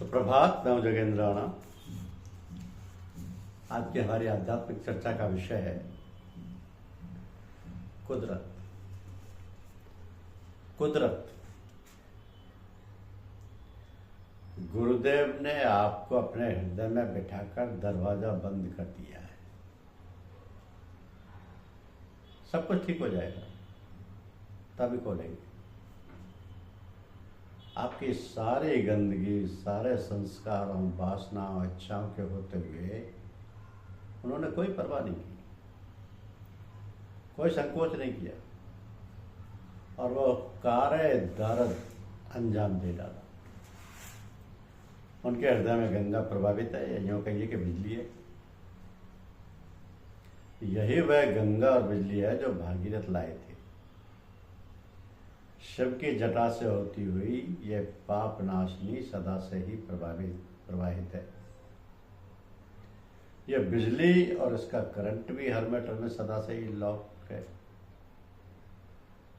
सुप्रभात। मैं हूं जगेंद्र राणा। आज की हमारी आध्यात्मिक चर्चा का विषय है कुदरत। कुदरत। गुरुदेव ने आपको अपने हृदय में बिठाकर दरवाजा बंद कर दिया है। सब कुछ ठीक हो जाएगा, तभी खोलेंगे। आपकी सारी गंदगी, सारे संस्कारों, वासनाओं, इच्छाओं के होते हुए उन्होंने कोई परवाह नहीं की, कोई संकोच नहीं किया और वो कार्य दर्द अंजाम दे डाला। उनके हृदय में गंगा प्रभावित है, या यूँ कहिए कि बिजली है। यही वह गंगा और बिजली है जो भागीरथ लाए थे। शिव की जटा से होती हुई ये पाप नाशनी सदा से ही प्रवाहित है। यह बिजली और इसका करंट भी हर मैटर में सदा से ही लॉक है।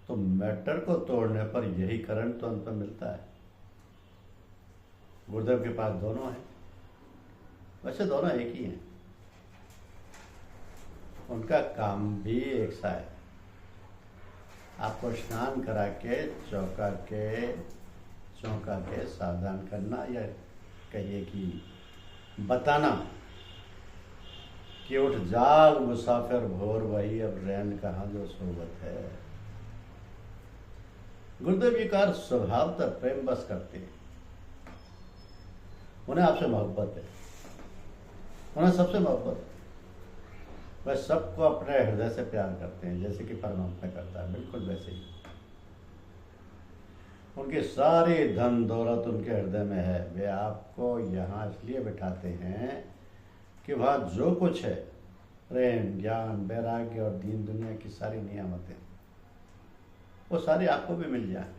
तो मैटर को तोड़ने पर यही करंट तो अंत में मिलता है। गुरुदेव के पास दोनों हैं, वैसे दोनों एक ही हैं। उनका काम भी एक सा है, आपको स्नान करा के चौंका के सावधान करना, या कहिए कि बताना कि उठ जाग मुसाफिर भोर वही, अब रैन कहाँ जो सोबत है। गुरुदेव जी का स्वभावतः प्रेम बस करते हैं। उन्हें आपसे मोहब्बत है, उन्हें सबसे मोहब्बत है। वह सबको अपने हृदय से प्यार करते हैं, जैसे कि परमात्मा करता है, बिल्कुल वैसे ही। उनकी सारी धन दौलत उनके हृदय में है। वे आपको यहाँ इसलिए बिठाते हैं कि वहाँ जो कुछ है, प्रेम, ज्ञान, वैराग्य और दीन दुनिया की सारी नियामतें, वो सारी आपको भी मिल जाए।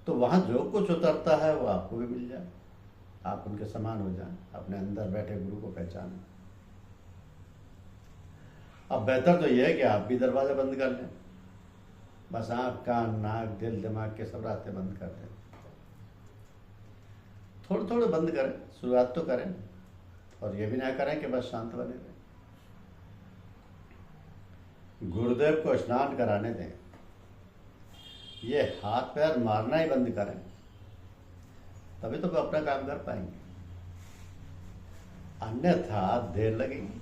तो वहाँ जो कुछ उतरता है वो आपको भी मिल जाए, आप उनके समान हो जाएं, अपने अंदर बैठे गुरु को पहचानें। अब बेहतर तो यह है कि आप भी दरवाजा बंद कर लें। बस आँख, कान, नाक, दिल, दिमाग के सब रास्ते बंद कर दें। थोड़े थोड़े बंद करें, शुरुआत तो करें, और ये भी ना करें कि बस शांत बने रहें। गुरुदेव को स्नान कराने दें। ये हाथ पैर मारना ही बंद करें, तभी तो वो अपना काम कर पाएंगे, अन्यथा देर लगेगी।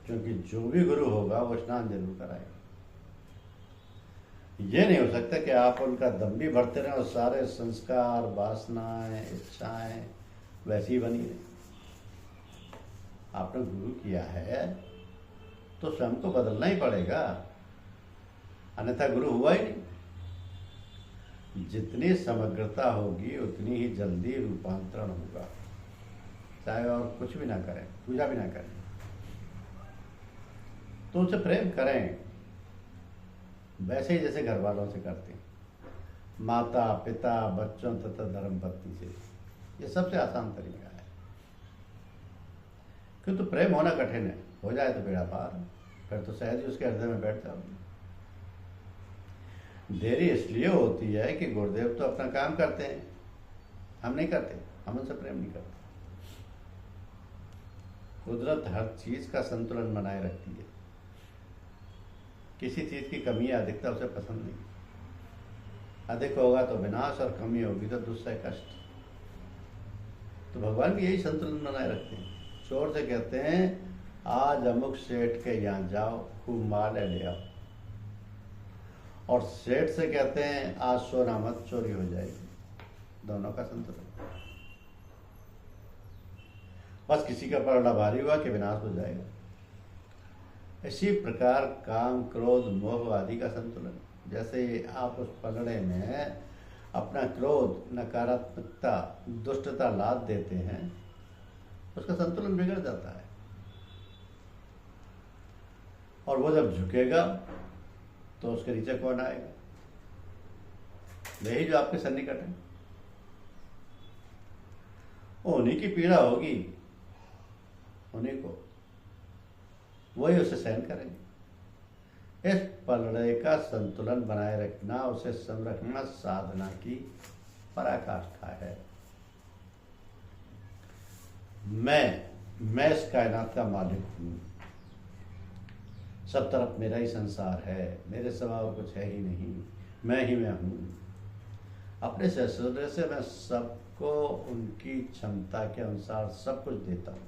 क्योंकि जो भी गुरु होगा वो स्नान जरूर कराएगा। ये नहीं हो सकता कि आप उनका दम भी भरते रहें और सारे संस्कार, वासनाएं, इच्छाएं वैसी ही बनी रहे। आपने गुरु किया है तो स्वयं को बदलना ही पड़ेगा, अन्यथा गुरु हुआ ही नहीं। जितनी समग्रता होगी उतनी ही जल्दी रूपांतरण होगा, चाहे और कुछ भी ना करें, पूजा भी ना करें। तो उनसे प्रेम करें, वैसे ही जैसे घर वालों से करते हैं, माता, पिता, बच्चों तथा धर्मपत्नी से। ये सबसे आसान तरीका है। क्यों? तो प्रेम होना कठिन है, हो जाए तो बेड़ा पार, फिर तो सहज ही उसके हृदय में बैठ जाओ। देरी इसलिए होती है कि गुरुदेव तो अपना काम करते हैं, हम नहीं करते, हम उनसे प्रेम नहीं करते। कुदरत हर चीज का संतुलन बनाए रखती है। किसी चीज की कमी या अधिकता उसे पसंद नहीं। अधिक होगा तो विनाश और कमी होगी तो दुस्सह कष्ट। तो भगवान भी यही संतुलन बनाए रखते हैं। चोर से कहते हैं आज अमुक सेठ के यहाँ जाओ, खूब माल ले आओ, और सेठ से कहते हैं आज सोना मत, चोरी हो जाएगी। दोनों का संतुलन। बस किसी का पलड़ा भारी हुआ कि विनाश हो जाएगा। इसी प्रकार काम, क्रोध, मोह आदि का संतुलन। जैसे आप उस पलड़े में अपना क्रोध, नकारात्मकता, दुष्टता लाद देते हैं, उसका संतुलन बिगड़ जाता है। और वो जब झुकेगा तो उसके नीचे कौन आएगा? वही जो आपके सन्निकट है। उन्हीं की पीड़ा होगी, उन्हीं को, वही उसे सहन करेंगे। इस पलड़े का संतुलन बनाए रखना, उसे संरखना साधना की पराकाष्ठा है। मैं इस कायनात का मालिक हूँ, सब तरफ मेरा ही संसार है, मेरे सिवा और कुछ है ही नहीं, मैं ही मैं हूँ। अपने ससुर से मैं सबको उनकी क्षमता के अनुसार सब कुछ देता हूँ।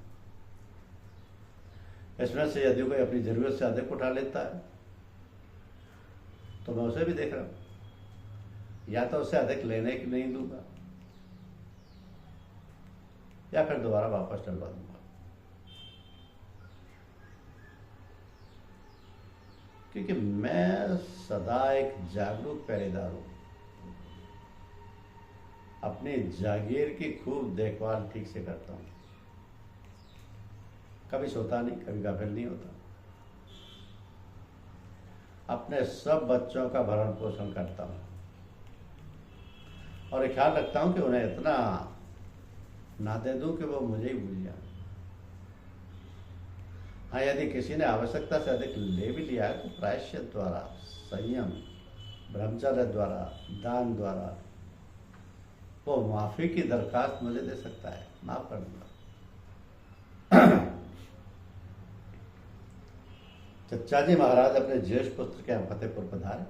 इसमें से यदि कोई अपनी जरूरत से अधिक उठा लेता है तो मैं उसे भी देख रहा हूँ, या तो उसे अधिक लेने की नहीं दूंगा या फिर दोबारा वापस डलवा दूंगा। क्योंकि मैं सदा एक जागरूक पहरेदार हूं, अपनी जागीर की खूब देखभाल ठीक से करता हूं, कभी सोता नहीं, कभी गाफिल नहीं होता। अपने सब बच्चों का भरण पोषण करता हूं और एक ख्याल रखता हूं कि उन्हें इतना ना दे दूं कि वो मुझे ही भूल जाए। हाँ, यदि किसी ने आवश्यकता से अधिक ले भी लिया है तो प्रायश्चित द्वारा, संयम, ब्रह्मचर्य द्वारा, दान द्वारा वो माफी की दरखास्त मुझे दे सकता है, माफ कर दूंगा। चचा जी महाराज अपने ज्येष्ठ पुत्र के यहाँ फतेहपुर पधारे।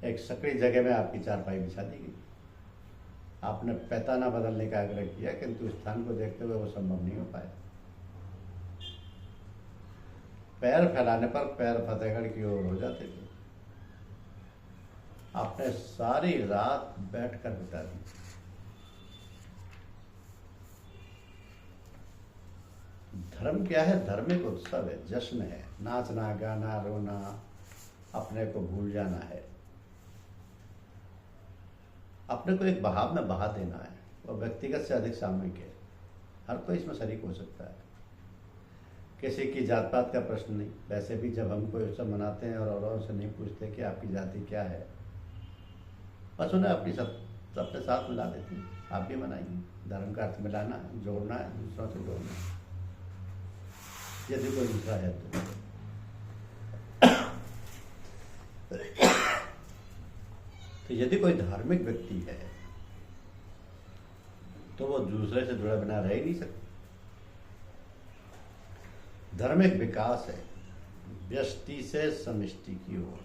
एक सकड़ी जगह में आपकी चारपाई बिछा दी गई। आपने पैताना बदलने का आग्रह किया, किंतु स्थान को देखते हुए वो संभव नहीं हो पाया। पैर फैलाने पर पैर फतेहगढ़ की ओर हो जाते थे। आपने सारी रात बैठकर बिता दी। धर्म क्या है? धार्मिक उत्सव है, जश्न है, नाचना, गाना, रोना, अपने को भूल जाना है, अपने को एक बहाव में बहा देना है। वो व्यक्तिगत से अधिक सामूहिक है, हर कोई इसमें शरीक हो सकता है। किसी की जात पात का प्रश्न नहीं। वैसे भी जब हम कोई उत्सव मनाते हैं और औरों से नहीं पूछते कि आपकी जाति क्या है, बस उन्हें अपने साथ मिला देते हैं। आप भी मनाइए। धर्म का अर्थ मिलाना है, जोड़ना है, दूसरों से जोड़ना है, यदि कोई दूसरा है तो। तो यदि कोई धार्मिक व्यक्ति है तो वो दूसरे से जुड़ा बिना रह ही नहीं सकता। धर्म एक विकास है, व्यष्टि से समष्टि की ओर।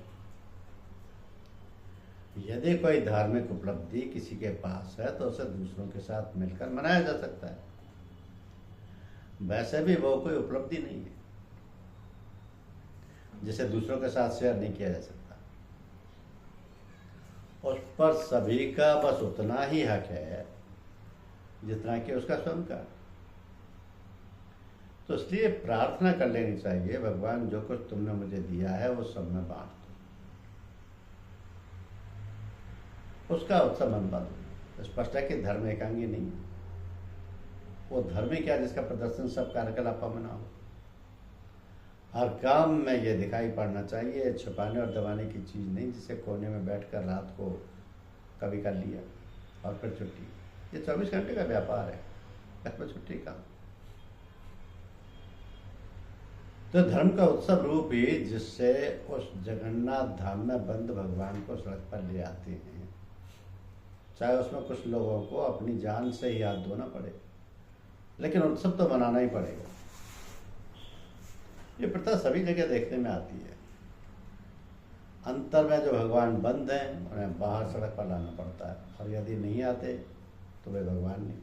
यदि कोई धार्मिक उपलब्धि किसी के पास है तो उसे दूसरों के साथ मिलकर मनाया जा सकता है। वैसे भी वो कोई उपलब्धि नहीं है जिसे दूसरों के साथ शेयर नहीं किया जा सकता। उस पर सभी का बस उतना ही हक है जितना कि उसका स्वयं का। तो इसलिए प्रार्थना कर लेनी चाहिए, भगवान जो कुछ तुमने मुझे दिया है वो सब में बांट दो, उसका उत्सव मनवा दो। स्पष्ट है कि धर्म एकांगी नहीं है। वो धर्म ही क्या जिसका प्रदर्शन सब कार्यकलापों में ना हो। हर काम में ये दिखाई पड़ना चाहिए, छुपाने और दबाने की चीज़ नहीं, जिसे कोने में बैठकर रात को कभी कर लिया और फिर छुट्टी। ये 24 घंटे का व्यापार है, इसमें छुट्टी का। तो धर्म का उत्सव रूप ही जिससे उस जगन्नाथ धाम में बंद भगवान को सड़क पर ले आते हैं, चाहे उसमें कुछ लोगों को अपनी जान से ही हाथ धोना पड़े, लेकिन उत्सव तो मनाना ही पड़ेगा। ये प्रथा सभी जगह देखने में आती है। अंतर में जो भगवान बंद हैं उन्हें बाहर सड़क पर लाना पड़ता है, और यदि नहीं आते तो वे भगवान नहीं।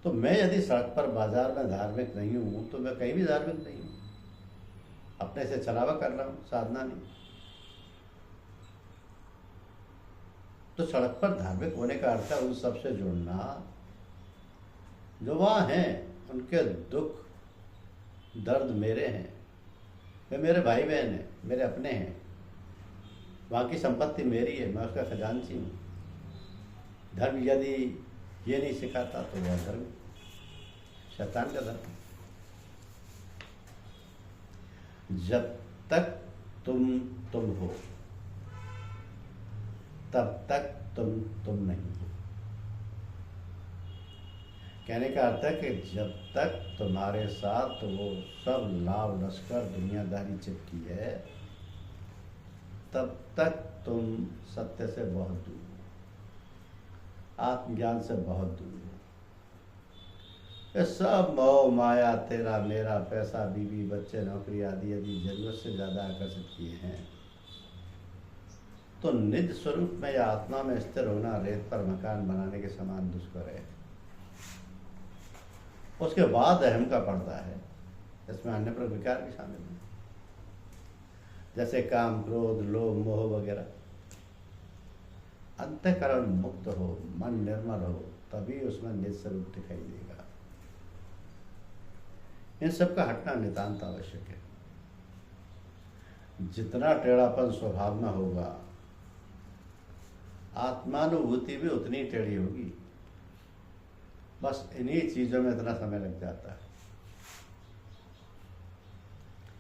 तो मैं यदि सड़क पर बाजार में धार्मिक नहीं हूं तो मैं कहीं भी धार्मिक नहीं हूं। अपने से चलावा कर रहा हूं, साधना नहीं। तो सड़क पर धार्मिक होने का अर्थ है उन सबसे जुड़ना जो वहाँ हैं, उनके दुख दर्द मेरे हैं, वे मेरे भाई बहन हैं, मेरे अपने हैं। वहाँ की संपत्ति मेरी है, मैं उसका खजांची हूँ। धर्म यदि ये नहीं सिखाता तो वह धर्म शैतान का धर्म। जब तक तुम हो तब तक तुम नहीं हो। कहने का अर्थ है कि जब तक तुम्हारे साथ वो सब लाभ लश्कर दुनियादारी चिपकी है तब तक तुम सत्य से बहुत दूर हो, आत्मज्ञान से बहुत दूर हो। ये सब मोह माया, तेरा मेरा, पैसा, बीवी, बच्चे, नौकरी आदि यदि जरूरत से ज्यादा आकर्षित किए हैं तो निज स्वरूप में या आत्मा में स्थिर होना रेत पर मकान बनाने के समान दुष्कर है। उसके बाद अहम का पर्दा है, इसमें अन्य पर विकार भी शामिल है, जैसे काम, क्रोध, लोभ, मोह वगैरह। अंतःकरण मुक्त हो, मन निर्मल हो, तभी उसमें निज स्वरूप दिखाई देगा। इन सब का हटना नितांत आवश्यक है। जितना टेढ़ापन स्वभाव में होगा, आत्मानुभूति भी उतनी टेढ़ी होगी। बस इन्हीं चीजों में इतना समय लग जाता है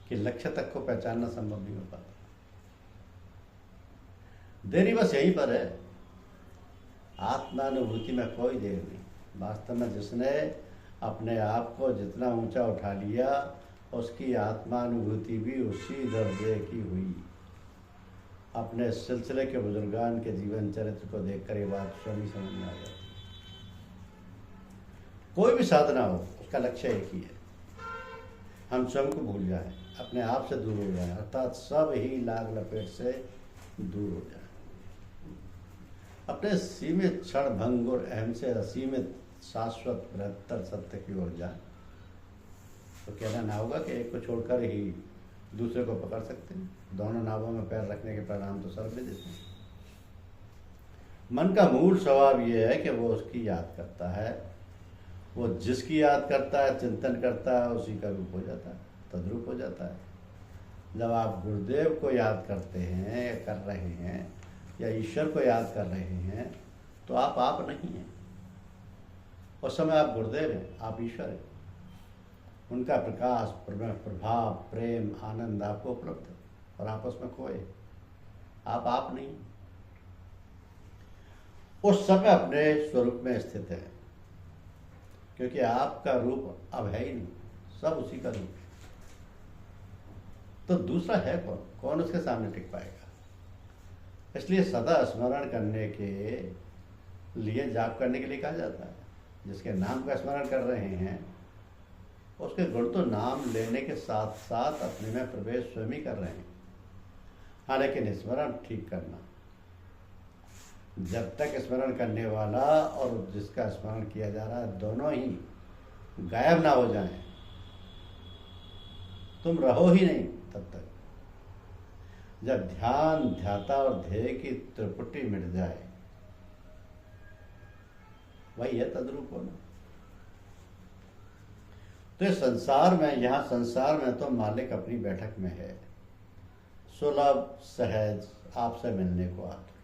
कि लक्ष्य तक को पहचानना संभव नहीं हो पाता। देरी बस यहीं पर है। आत्मानुभूति में कोई देर नहीं। वास्तव में जिसने अपने आप को जितना ऊंचा उठा लिया, उसकी आत्मानुभूति भी उसी दर्जे की हुई। अपने सिलसिले के बुजुर्गान के जीवन चरित्र को देखकर ये बात स्वयं समझ में आ जाती है। कोई भी साधना हो, उसका लक्ष्य एक ही है, हम स्वयं को भूल जाएं, अपने आप से दूर हो जाएं, अर्थात सब ही लाग लपेट से दूर हो जाए, अपने सीमित क्षण भंग और अहम से असीमित शाश्वत बृहत्तर सत्य की ओर जाए। तो कहना ना होगा कि एक को छोड़कर ही दूसरे को पकड़ सकते हैं। दोनों नावों में पैर रखने के परिणाम तो सर्व भी देते हैं। मन का मूल स्वभाव यह है कि वो उसकी याद करता है, वो जिसकी याद करता है, चिंतन करता है, उसी का रूप हो जाता है, तद्रूप हो जाता है। जब आप गुरुदेव को याद करते हैं या कर रहे हैं या ईश्वर को याद कर रहे हैं, तो आप नहीं हैं। उस समय आप गुरुदेव हैं, आप ईश्वर हैं। उनका प्रकाश, प्रभाव, प्रेम, आनंद आपको उपलब्ध है और आप उसमें खोए। आप नहीं, उस समय अपने स्वरूप में स्थित है, क्योंकि आपका रूप अब है ही नहीं, सब उसी का रूप है। तो दूसरा है कौन उसके सामने टिक पाएगा। इसलिए सदा स्मरण करने के लिए, जाप करने के लिए कहा जाता है। जिसके नाम का स्मरण कर रहे हैं, उसके गुण तो नाम लेने के साथ साथ अपने में प्रवेश स्वयं ही कर रहे हैं। हाँ, लेकिन स्मरण ठीक करना, जब तक स्मरण करने वाला और जिसका स्मरण किया जा रहा है दोनों ही गायब ना हो जाएं, तुम रहो ही नहीं तब तक। जब ध्यान, ध्याता और ध्येय की त्रिपुटी मिट जाए, वही है तद्रूप होना। तो इस संसार में, यहाँ संसार में तो मालिक अपनी बैठक में है, सुलभ सहज आपसे मिलने को आते।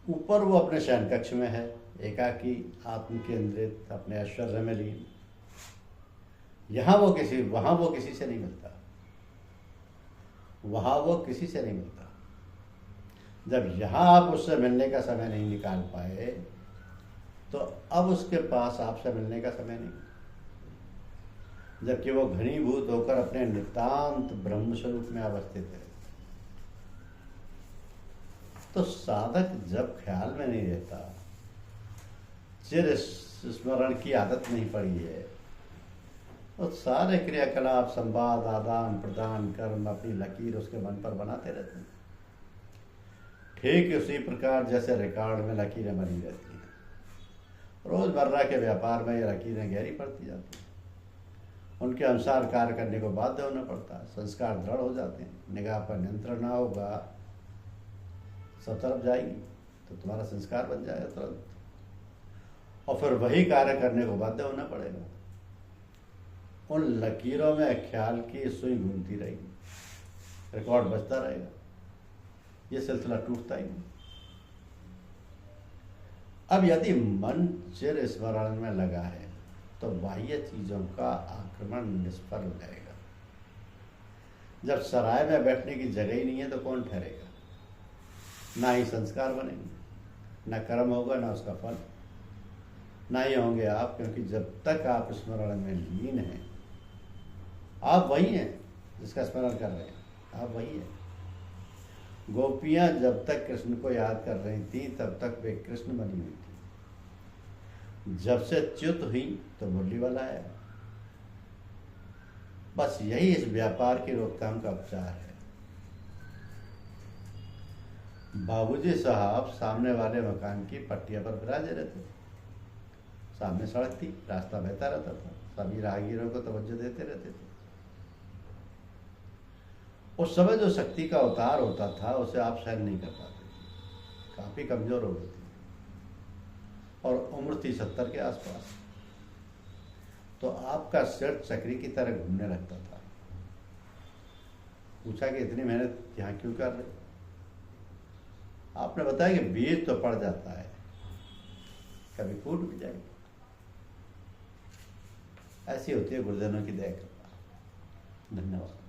ऊपर वो अपने शयन कक्ष में है, एकाकी, आत्म केंद्रित, अपने ऐश्वर्य में लीन। वहां वो किसी से नहीं मिलता, वहां वो किसी से नहीं मिलता। जब यहाँ आप उससे मिलने का समय नहीं निकाल पाए, तो अब उसके पास आपसे मिलने का समय नहीं, जबकि वो घनीभूत होकर अपने नितांत ब्रह्म स्वरूप में अवस्थित है। तो साधक जब ख्याल में नहीं रहता, चिर स्मरण की आदत नहीं पड़ी है, तो सारे क्रियाकलाप, संवाद, आदान प्रदान, कर्म, अपनी लकीर उसके मन पर बनाते रहते हैं। ठीक उसी प्रकार जैसे रिकॉर्ड में लकीरें बनी रहती हैं, रोजमर्रा के व्यापार में ये लकीरें गहरी पड़ती जाती हैं। उनके अनुसार कार्य करने को बाध्य होना पड़ता है। संस्कार दृढ़ हो जाते हैं, निगाह पर नियंत्रण ना होगा, सब तरफ जाएगी, तो तुम्हारा संस्कार बन जाएगा तुरंत, और फिर वही कार्य करने को बाध्य होना पड़ेगा। उन लकीरों में ख्याल की सुई घूमती रहेगी, रिकॉर्ड बचता रहेगा, ये सिलसिला टूटता ही नहीं। अब यदि मन चिर स्मरण में लगा है, तो बाह्य चीजों का आक्रमण निष्फल हो जाएगा। जब सराय में बैठने की जगह ही नहीं है, तो कौन ठहरेगा? ना ही संस्कार बनेंगे, ना कर्म होगा, ना उसका फल, ना ही होंगे आप, क्योंकि जब तक आप स्मरण में लीन हैं, आप वही हैं जिसका स्मरण कर रहे हैं, आप वही हैं। गोपियां जब तक कृष्ण को याद कर रही थी तब तक वे कृष्ण बनी हुई थी। जब से च्युत हुई तो मुरली वाला आया। बस यही इस व्यापार की रोकथाम का उपचार है। बाबूजी साहब सामने वाले मकान की पट्टिया पर विराजे रहते थे। सामने सड़क थी, रास्ता बहता रहता था, सभी राहगीरों को तवज्जो देते रहते थे। उस समय जो शक्ति का अवतार होता था उसे आप सहन नहीं कर पाते थे, काफी कमजोर हो गई थी और उम्र थी 70 के आसपास। तो आपका सिर चक्री की तरह घूमने लगता था। पूछा कि इतनी मेहनत यहाँ क्यों कर रहे? आपने बताया कि बीज तो पड़ जाता है, कभी फूट भी जाएगी। ऐसी होती है गुरुजनों की दया कृपा। धन्यवाद।